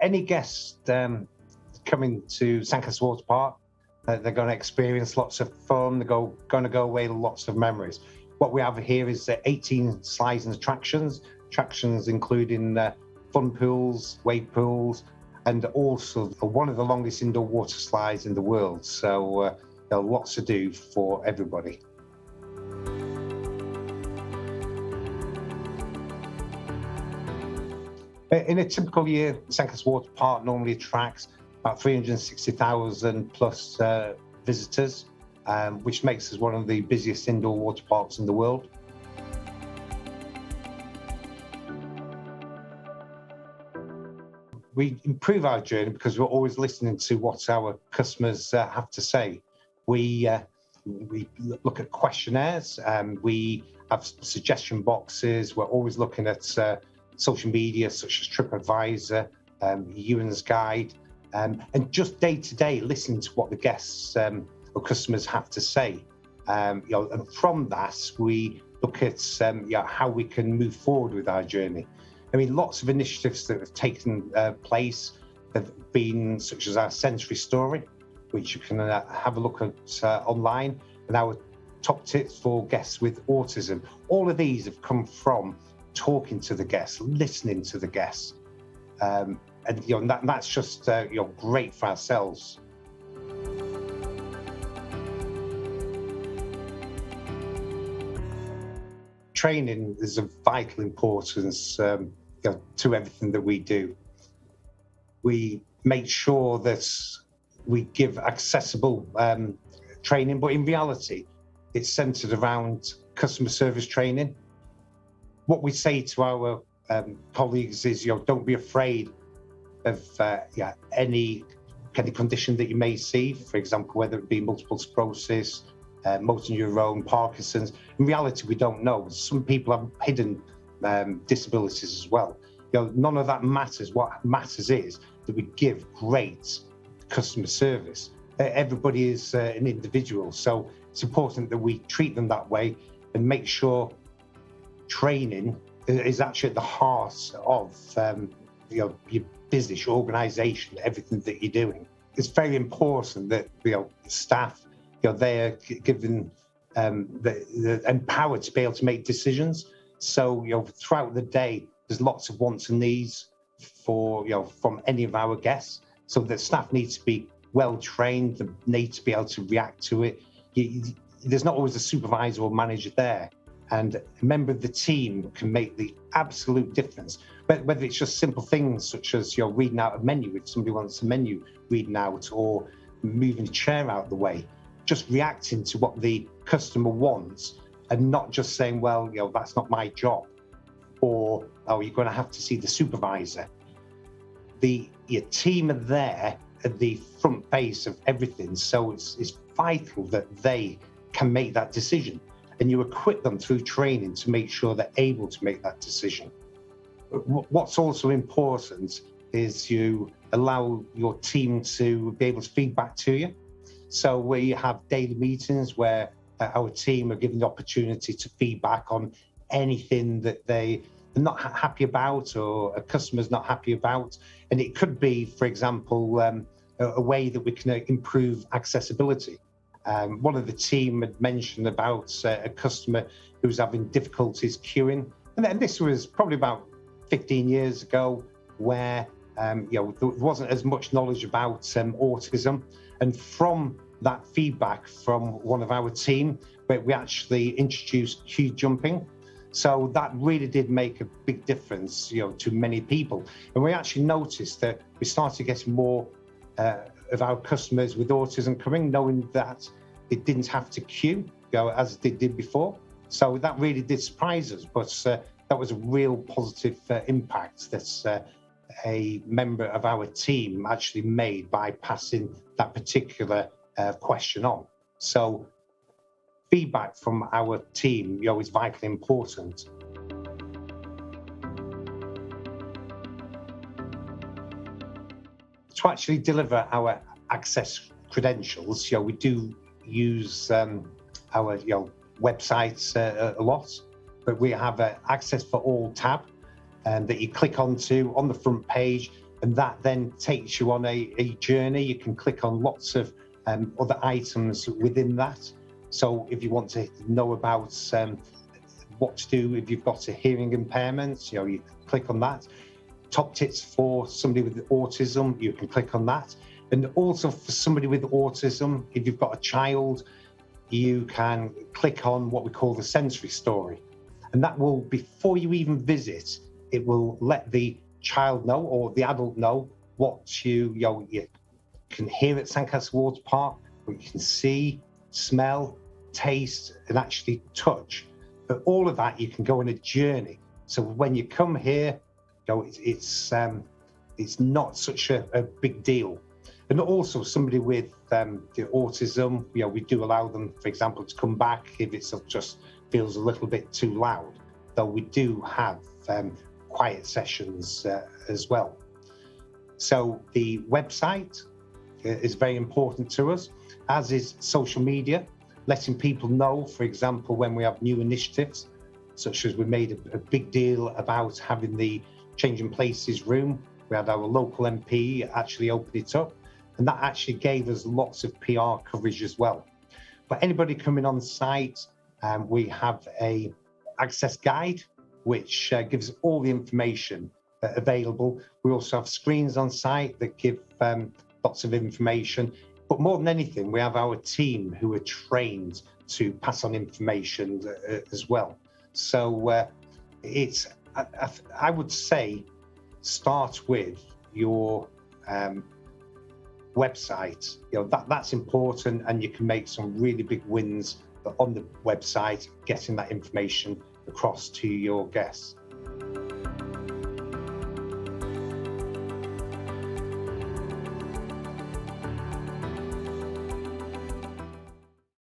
any guest coming to Sandcastle Waterpark, they're going to experience lots of fun. They're going to go away with lots of memories. What we have here is 18 slides and attractions including fun pools, wave pools, and also one of the longest indoor water slides in the world. So there are lots to do for everybody. In a typical year, Sandcastle Waterpark normally attracts about 360,000 plus visitors, which makes us one of the busiest indoor water parks in the world. We improve our journey because we're always listening to what our customers have to say. We look at questionnaires, we have suggestion boxes. We're always looking at social media such as TripAdvisor, Ewan's Guide, and just day to day listening to what the guests or customers have to say. And from that, we look at how we can move forward with our journey. I mean, lots of initiatives that have taken place have been such as our sensory story, which you can have a look at online, and our top tips for guests with autism. All of these have come from talking to the guests, listening to the guests, and that's just great for ourselves. Training is of vital importance to everything that we do. We make sure that we give accessible training, but in reality, it's centered around customer service training. What we say to our colleagues is, don't be afraid of any condition that you may see, for example, whether it be multiple sclerosis, motor neurone, Parkinson's. In reality, we don't know. Some people have hidden disabilities as well. None of that matters. What matters is that we give great customer service. Everybody is an individual, so it's important that we treat them that way and make sure training is actually at the heart of your business, your organisation, everything that you're doing. It's very important that staff, they're given the empowered to be able to make decisions. So throughout the day, there's lots of wants and needs for from any of our guests. So the staff need to be well trained, they need to be able to react to it. There's not always a supervisor or manager there, and a member of the team can make the absolute difference. But whether it's just simple things such as reading out a menu if somebody wants a menu reading out, or moving the chair out of the way, just reacting to what the customer wants and not just saying, well, that's not my job, or you're going to have to see the supervisor. Your team are there at the front face of everything, so it's vital that they can make that decision, and you equip them through training to make sure they're able to make that decision. What's also important is you allow your team to be able to feedback to you. So we have daily meetings where our team are given the opportunity to feedback on anything that they're not happy about or a customer's not happy about. And it could be, for example, a way that we can improve accessibility. One of the team had mentioned about a customer who's having difficulties queuing. And this was probably about 15 years ago, where there wasn't as much knowledge about autism. And from that feedback from one of our team, we actually introduced queue jumping. So that really did make a big difference, to many people. And we actually noticed that we started getting more of our customers with autism coming, knowing that they didn't have to queue, as they did before. So that really did surprise us, but that was a real positive impact that a member of our team actually made by passing that particular question on. So feedback from our team is vitally important. To actually deliver our access credentials, we do use our websites a lot, but we have an Access for All tab that you click onto on the front page, And that then takes you on a journey. You can click on lots of other items within that. So if you want to know about what to do if you've got a hearing impairment, you can click on that. Top tips for somebody with autism, you can click on that. And also for somebody with autism, if you've got a child, you can click on what we call the sensory story. And that will, before you even visit, it will let the child know or the adult know what you can hear at Sandcastle Waterpark, what you can see, smell, taste, and actually touch. But all of that, you can go on a journey. So when you come here, it's not such a big deal. And also somebody with the autism, we do allow them, for example, to come back if it just feels a little bit too loud. Though we do have quiet sessions as well. So the website is very important to us, as is social media, letting people know, for example, when we have new initiatives, such as we made a big deal about having the Changing Places room. We had our local MP actually open it up, and that actually gave us lots of PR coverage as well. But anybody coming on site, we have a access guide, which gives all the information available. We also have screens on site that give lots of information. But more than anything, we have our team who are trained to pass on information as well. So I would say, start with your website. That's important, and you can make some really big wins on the website, getting that information across to your guests.